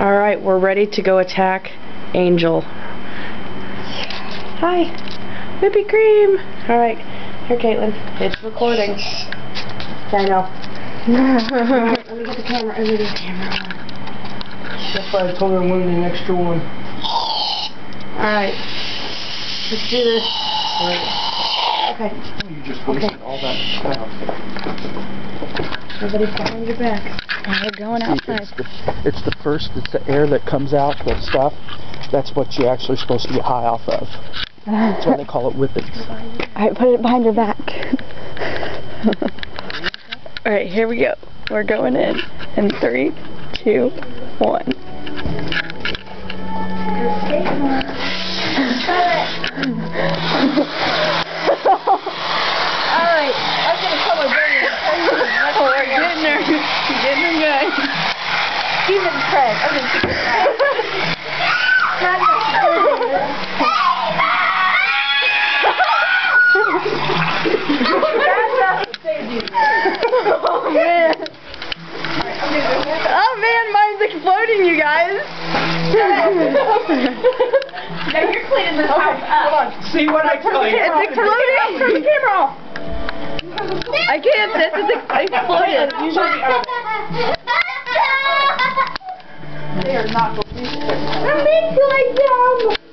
Alright, we're ready to go attack Angel. Hi. Whippy cream. Alright. Here, Caitlin. It's recording. I know. Let me get the camera. Let me get the camera. That's why I told her I wanted an extra one. Alright. Let's do this. Alright. Okay. You just wasted all that crap. Everybody's behind your back. We're going outside. It's the first, it's the air that comes out, that stuff. That's what you're actually supposed to get high off of. That's why they call it whippets. Alright, put it behind your back. Alright, here we go. We're going in. In 3, 2, 1. Alright, I'm gonna call my brother. Oh, we're getting her. Getting her good. He's in Craig. I'm gonna keep her Oh man. Oh man, mine's exploding, you guys. Now you're cleaning this house up. Come on, see what I tell you. It's exploding. Turn the camera off. I can't. This is exploded. They are not going to be I'm making like dumb.